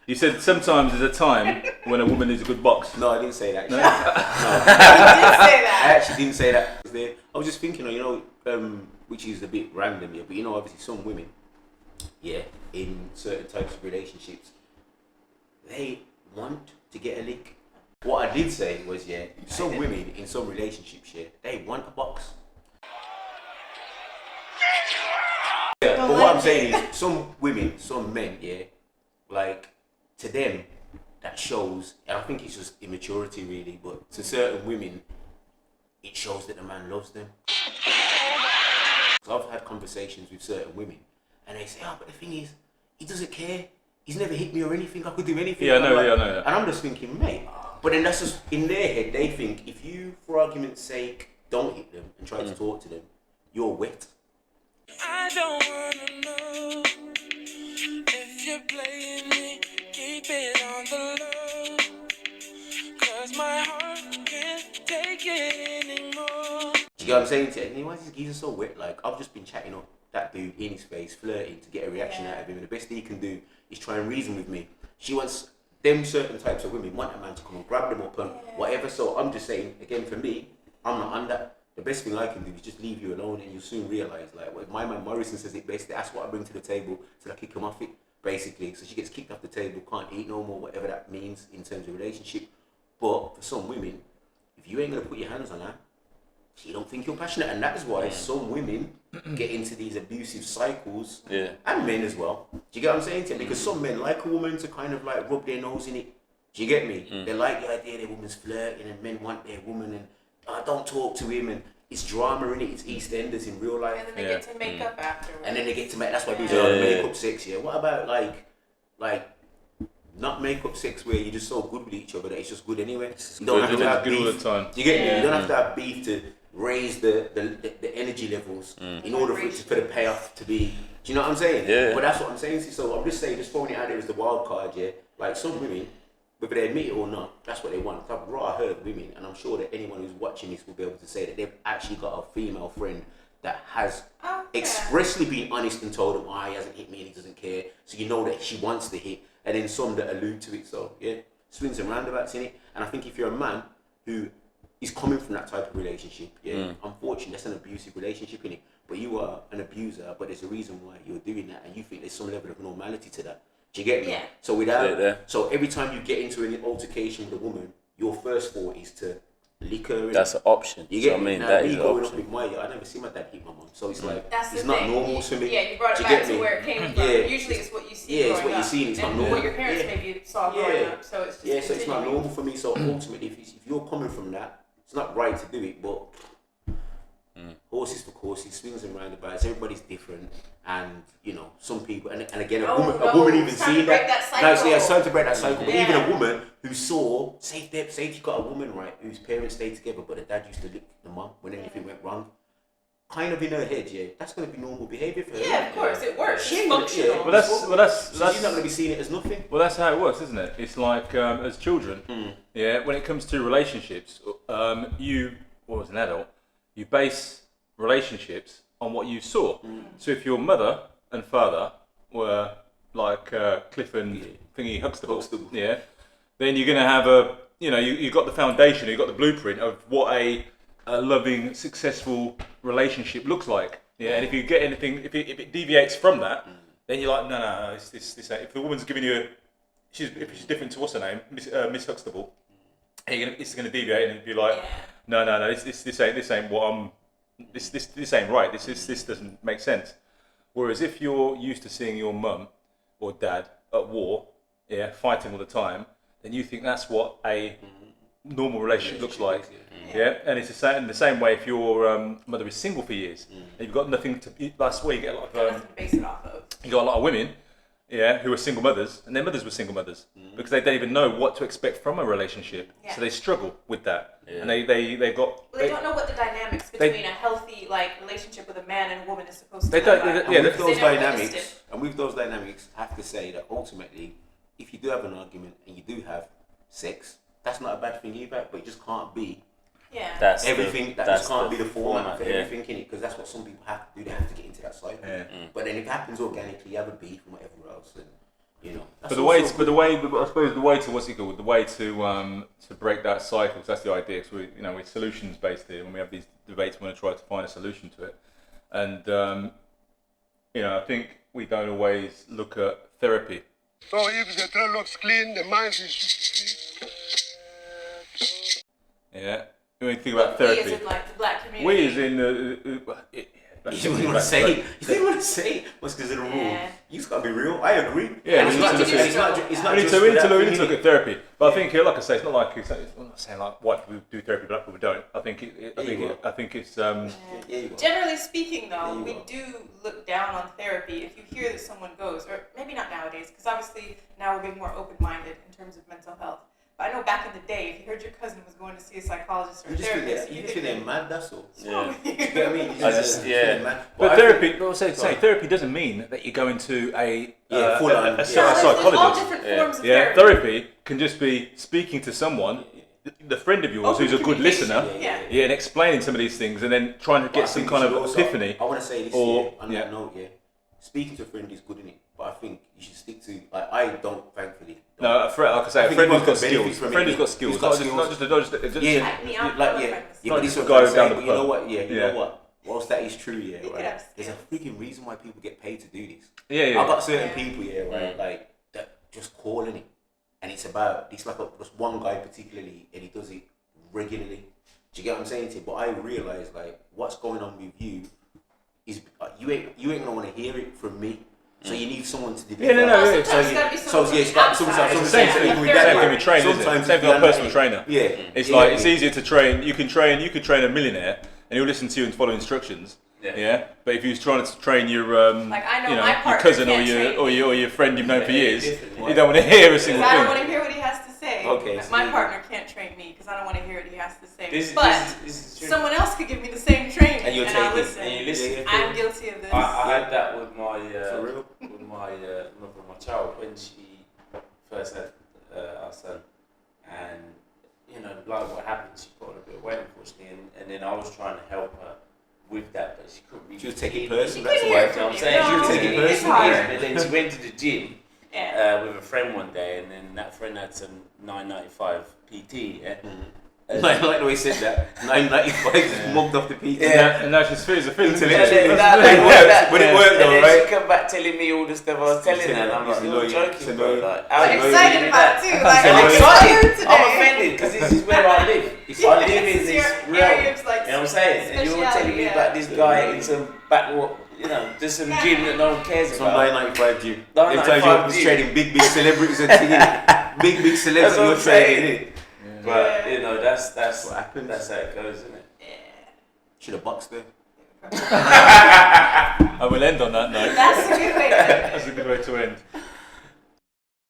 You said sometimes there's a time when a woman is a good box. No, I didn't say that. No. You did say that. I actually didn't say that. I was just thinking, which is a bit random here, but obviously some women, in certain types of relationships, they want to get a lick. What I did say was, some women in some relationships, they want a box. Yeah, but what I'm saying is, some women, some men, like, to them, that shows, and I think it's just immaturity really, but to certain women, it shows that the man loves them. So I've had conversations with certain women, and they say, but the thing is, he doesn't care. He's never hit me or anything. I could do anything. Yeah, I know that. And I'm just thinking, mate. But then that's just, in their head, they think, if you, for argument's sake, don't hit them and try to talk to them, you're wet. I don't wanna know if you're playing me, keep it on the low, 'cause my heart can't take it anymore. Do you get what I'm saying to you? Why is this geezer so wet? Like, I've just been chatting up that dude in his face, flirting to get a reaction out of him, and the best thing he can do is try and reason with me. She wants, them certain types of women want a man to come and grab them up and whatever, so I'm just saying, again, for me, I'm not on that. The best thing I can do is just leave you alone, and you'll soon realise, like, well, my man Morrison says it best, that's what I bring to the table, so I kick him off it, basically. So she gets kicked off the table, can't eat no more, whatever that means in terms of relationship. But for some women, if you ain't gonna put your hands on her, she don't think you're passionate, and that is why some women get into these abusive cycles, and men as well. Do you get what I'm saying to you? Because some men like a woman to kind of like rub their nose in it. Do you get me? They like the idea their woman's flirting, and men want their woman, and don't talk to him, and it's drama in it. It's EastEnders in real life. And then they get to make up afterwards. And then they get to make. That's why people say make up sex. Yeah. What about like not make up sex where you're just so good with each other that it's just good anyway? You don't have to have beef. All the time. Do you get me? You don't have to have beef to raise the energy levels in order for the payoff to be. Do you know what I'm saying? Yeah. But that's what I'm saying. So I'm just saying, just throwing it out there as the wild card. Yeah. Like some women, whether they admit it or not, that's what they want. I've heard of women, and I'm sure that anyone who's watching this will be able to say that they've actually got a female friend that has expressly been honest and told them, he hasn't hit me and he doesn't care. So you know that she wants the hit. And then some that allude to it. So swings and roundabouts in it. And I think if you're a man who is coming from that type of relationship, unfortunately, that's an abusive relationship in it. But you are an abuser, but there's a reason why you're doing that, and you think there's some level of normality to that. Do you get me? Yeah. So so every time you get into an altercation with a woman, your first thought is to lick her. That's an option. You get what I mean? Now, that me is an growing option. up with I never see my dad hit my mum, so it's like That's it's the not thing. normal to me. Yeah, you brought it Do you back get to me? where it came from. Yeah. Usually it's what you see. Yeah, it's growing what you up. see. It's not and normal. what your parents maybe saw growing up. So it's just so it's not continuing. normal for me. So ultimately, if you're coming from that, it's not right to do it. But horses for courses, swings and roundabouts. Everybody's different, and some people. And again, a woman even seeing that. It's time to break that cycle. But even a woman who saw, say if you got a woman right whose parents stayed together, but the dad used to lick the mum when anything went wrong. Kind of in her head, that's going to be normal behaviour for her. Yeah, of course, it works. She It's ain't functional. Well, that's she's not going to be seeing it as nothing. Well, that's how it works, isn't it? It's like as children, when it comes to relationships, you, or as an adult, you base relationships on what you saw. So if your mother and father were like Cliff and Thingy Huxtable, then you're going to have you've got the foundation, you've got the blueprint of what a loving, successful relationship looks like. And if you get anything, if it deviates from that, then you're like, no, this ain't. If the woman's giving you, if she's different to what's her name, Miss Huxtable, it's going to deviate, and you'd be like, no, this ain't what I'm. This ain't right. This doesn't make sense. Whereas if you're used to seeing your mum or dad at war, fighting all the time, then you think that's what a normal relationship looks like. And it's the same way if your mother is single for years and you've got nothing to. Last week, you get a lot of nothing to base it off of. You got a lot of women, who are single mothers, and their mothers were single mothers because they don't even know what to expect from a relationship, so they struggle with that, and they don't know what the dynamics between a healthy relationship with a man and a woman is supposed to be. With those dynamics, I have to say that ultimately, if you do have an argument and you do have sex, that's not a bad thing either, but it just can't be. Yeah. Everything just can't be the format for everything in it, because that's what some people have to do. They have to get into that cycle. But then if it happens organically, you have a beef and whatever else, and that's But I suppose the way to what's it called? The way to break that cycle. So that's the idea. So we're solutions based here. When we have these debates, we want to try to find a solution to it. And I think we don't always look at therapy. So if the tail looks clean, the mind is. Yeah. When you think about therapy, we as in like the black community. we as in You didn't want to say it. You didn't want to say it. What's because of the rule? Yeah. You just gotta be real. I agree. Yeah, And we it's need not to just. look at- It's not. It's not we need just. to, we need for to that look, we need to look community. at therapy. But I think, like I say, it's not like I'm not saying like white people do therapy, black people don't. I think it's Yeah, you go. Generally speaking, though, There we you go. do look down on therapy if you hear that someone goes, or maybe not nowadays, because obviously now we're being more open-minded in terms of mental health. But I know back in the day, if you heard your cousin was going to see a psychologist or You a just think therapist, you just think they're mad. That's all. what's wrong with you? You get what I mean? You I just- think yeah. they're mad. But I therapy, think- but say therapy doesn't mean that you go into a full on. a Yeah. There's all psychologist. different Yeah. forms of Yeah, therapy. therapy can just be speaking to someone, the friend of yours Open who's a good communication, listener, yeah. and explaining some of these things, and then trying to But I get some think kind you of should also- epiphany. I want to say this or- on yeah. that note, speaking to a friend is good, innit? But I think you should stick to. Like I don't, thankfully. No, like I say, I a think friend you who's got must benefit skills. from A friend it. who's got Who's skills. got Not skills. just Yeah, Hype me up, like other yeah, friends. yeah. But this is Go what I'm down saying. the But you know pub. what? Yeah, you Yeah. know what? Whilst that is true, We could right? have There's a skills. freaking reason why people get paid to do this. Yeah. I've got certain Yeah. people, right, like that just calling it, and it's like just one guy particularly, and he does it regularly. Do you get what I'm saying to you? But I realise like what's going on with you is you ain't gonna want to hear it from me. So you need someone to deliver. Yeah, no, Well, yeah. sometimes it's gotta be someone from the It's the outside. same thing. Yeah, Same therapy. thing with training, isn't it? Sometimes Same thing with a personal trainer. Yeah, It's yeah, like yeah. it's easier to train. You could train a millionaire, and he'll listen to you and follow instructions. Yeah. But if he was trying to train your Like, I know you know, my your partner cousin or can't train me. your friend you've known for years, different. you don't want to hear a Because single I don't want thing. to hear what he has to say. Okay, But so my you- partner can't train me because I don't want to hear what he has to say. This but is true. someone else could give me the same training, And you'll I'll take it. listen. And you listen. Yeah, I'm guilty of this. I had that with my For real? mother of my child when she first had our son, and like what happened, she put on a bit of weight unfortunately, and then I was trying to help her with that, but she couldn't really. She was taking hear personal. She That's couldn't why. hear You know what I'm from saying? you. She was No, taking it's personal, hard. and then she went to the gym Yeah. with a friend one day, and then that friend had some 9.95 PT. Yeah. I like the way he said that. 995 just mugged off the PT. Yeah. And now she's feels a feeling. Intellectual. That- When it worked and though, then right? she come back telling me all the stuff I was telling her, and I'm like, It's you're annoying. joking, It's bro. annoying. Like, how I'm you gonna excited do about that? it too. Like, I'm I'm excited. excited today. I'm offended because this is where I live. I live in This is this your realm. area of, like, You know what I'm saying? And you're telling me speciality, about this guy in some backwater, just some gym that no one cares Some about. 995 gym. 995 Them times you're gym. trading big celebrities and thing. Big celebs That's that what you're I'm saying. trading. But that's What happens. That's how it goes, isn't it? Yeah. Should have boxed there. I will end on that note. That's a good way to That's a good way to end.